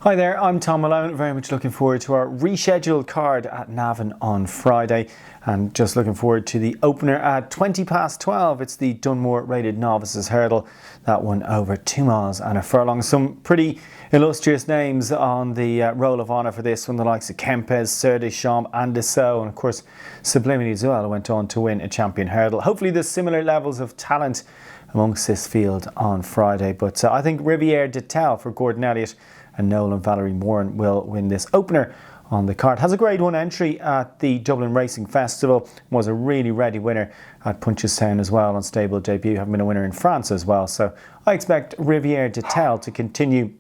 Hi there, I'm Thom Malone. Very much looking forward to our rescheduled card at Navan on Friday, and just looking forward to the opener at 12:20. It's the Dunmore rated Novices hurdle, that one over 2 miles and a furlong. Some pretty illustrious names on the roll of honour for this one, the likes of Kempes, Sir Deschamps and Dessau, and of course Sublimity as well, went on to win a champion hurdle. Hopefully there's similar levels of talent amongst this field on Friday, but I think Riviere de Tel for Gordon Elliott and Nolan Valerie Moran will win this opener on the card. Has a Grade 1 entry at the Dublin Racing Festival, was a really ready winner at Punchestown as well on stable debut, having been a winner in France as well. So I expect Riviere de Tel to continue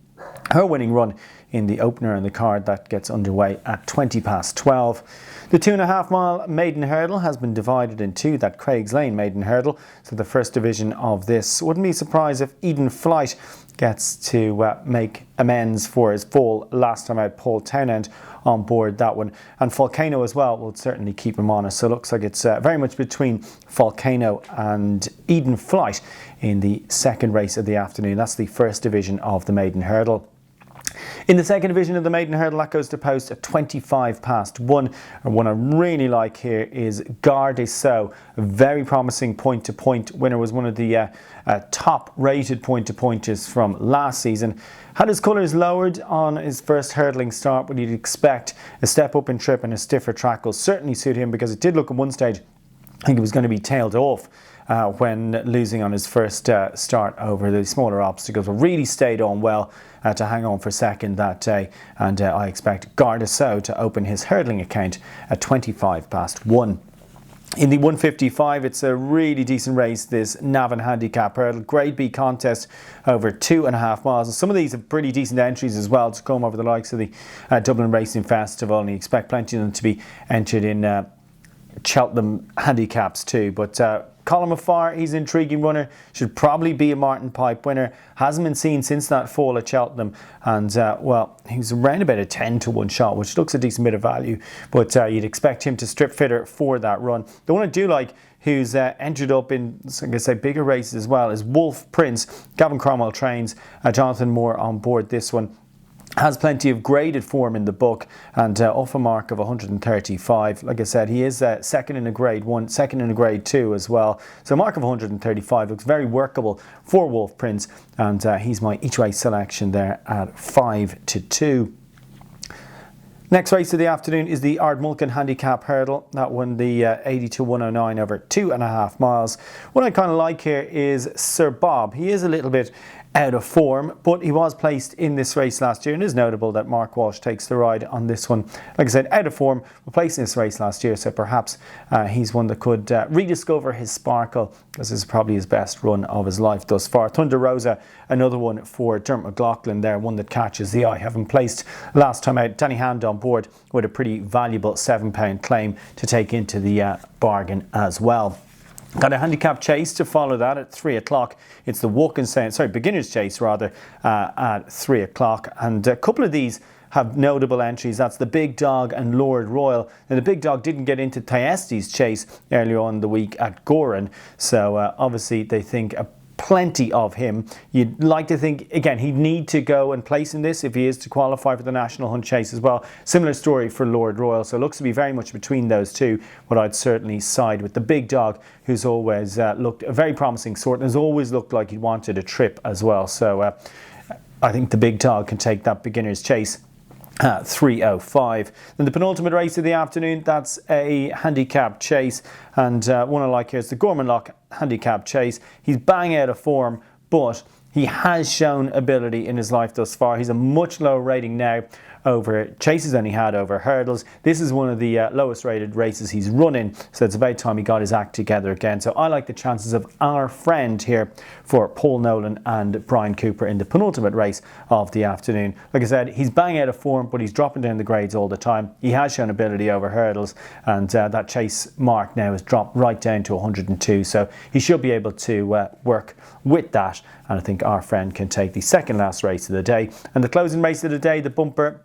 her winning run in the opener on the card that gets underway at 12:20. The 2.5 mile maiden hurdle has been divided in two, that Craig's Lane maiden hurdle. So the first division of this, wouldn't be surprised if Eden Flight gets to make amends for his fall last time out. Paul Townend on board that one, and Volcano as well will certainly keep him honest. So it looks like it's very much between Volcano and Eden Flight in the second race of the afternoon. That's the first division of the maiden hurdle. In the second division of the maiden hurdle, that goes to post at 1:25. And one I really like here is Gare des Sceaux, a very promising point-to-point winner, was one of the top-rated point-to-pointers from last season. Had his colours lowered on his first hurdling start, but you'd expect a step up in trip and a stiffer track will certainly suit him, because it did look at one stage I think it was going to be tailed off when losing on his first start over the smaller obstacles, but really stayed on well to hang on for second that day, and I expect Gare des Sceaux to open his hurdling account at 1:25. In the 155, it's a really decent race, this Navan Handicap hurdle. Grade B contest over 2.5 miles. And some of these have pretty decent entries as well to come over the likes of the Dublin Racing Festival, and you expect plenty of them to be entered in Cheltenham handicaps too. But Colin Maffar, he's an intriguing runner, should probably be a Martin Pipe winner. Hasn't been seen since that fall at Cheltenham, and well, he's around about a 10-to-1 shot, which looks a decent bit of value, but you'd expect him to strip fitter for that run. The one I do like, who's entered up in, I guess, bigger races as well, is Wolf Prince. Gavin Cromwell trains, Jonathan Moore on board this one. Has plenty of graded form in the book, and off a mark of 135. Like I said, he is second in a Grade 1, second in a Grade 2 as well. So a mark of 135 looks very workable for Wolf Prince, and he's my each way selection there at 5-2. Next race of the afternoon is the Mulkin Handicap hurdle. That won the 80-109 over 2.5 miles. What I kind of like here is Sir Bob. He is a little bit out of form, but he was placed in this race last year, and it is notable that Mark Walsh takes the ride on this one. Like I said, out of form, but placed in this race last year, so perhaps he's one that could rediscover his sparkle, because this is probably his best run of his life thus far. Thunder Rosa, another one for Dermot McLaughlin there, one that catches the eye. Having placed last time out, Danny Hand on board with a pretty valuable £7 claim to take into the bargain as well. Got a Handicap Chase to follow that at 3 o'clock. It's the Beginner's Chase rather, at 3 o'clock. And a couple of these have notable entries. That's the Big Dog and Lord Royal. Now the Big Dog didn't get into Thyestes Chase earlier on in the week at Goran. So obviously they think plenty of him. You'd like to think, again, he'd need to go and place in this if he is to qualify for the National Hunt Chase as well. Similar story for Lord Royal, so it looks to be very much between those two, but I'd certainly side with the Big Dog, who's always looked a very promising sort and has always looked like he wanted a trip as well. So I think the Big Dog can take that Beginner's Chase. 3:05. Then the penultimate race of the afternoon, that's a Handicap Chase, and one I like here is the Gormanlock Handicap Chase. He's bang out of form, but he has shown ability in his life thus far. He's a much lower rating now over chases than he had over hurdles. This is one of the lowest rated races he's run in, so it's about time he got his act together again. So I like the chances of our friend here for Paul Nolan and Brian Cooper in the penultimate race of the afternoon. Like I said, he's bang out of form, but he's dropping down the grades all the time. He has shown ability over hurdles, and that chase mark now has dropped right down to 102, so he should be able to work with that, and I think our friend can take the second last race of the day. And the closing race of the day, the bumper,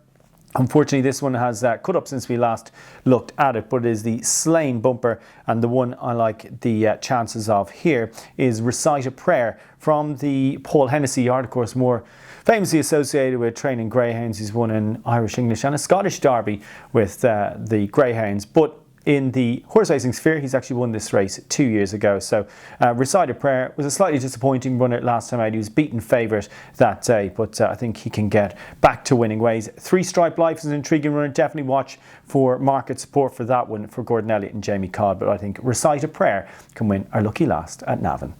unfortunately this one has cut up since we last looked at it, but it is the Slane bumper, and the one I like the chances of here is Recite a Prayer from the Paul Hennessy yard. Of course, more famously associated with training greyhounds. He's won an Irish, English and a Scottish Derby with the greyhounds. But in the horse racing sphere, he's actually won this race 2 years ago. So Recited Prayer was a slightly disappointing runner last time out. He was beaten favourite that day, but I think he can get back to winning ways. Three Stripe Life is an intriguing runner. Definitely watch for market support for that one for Gordon Elliott and Jamie Codd. But I think Recited Prayer can win our lucky last at Navan.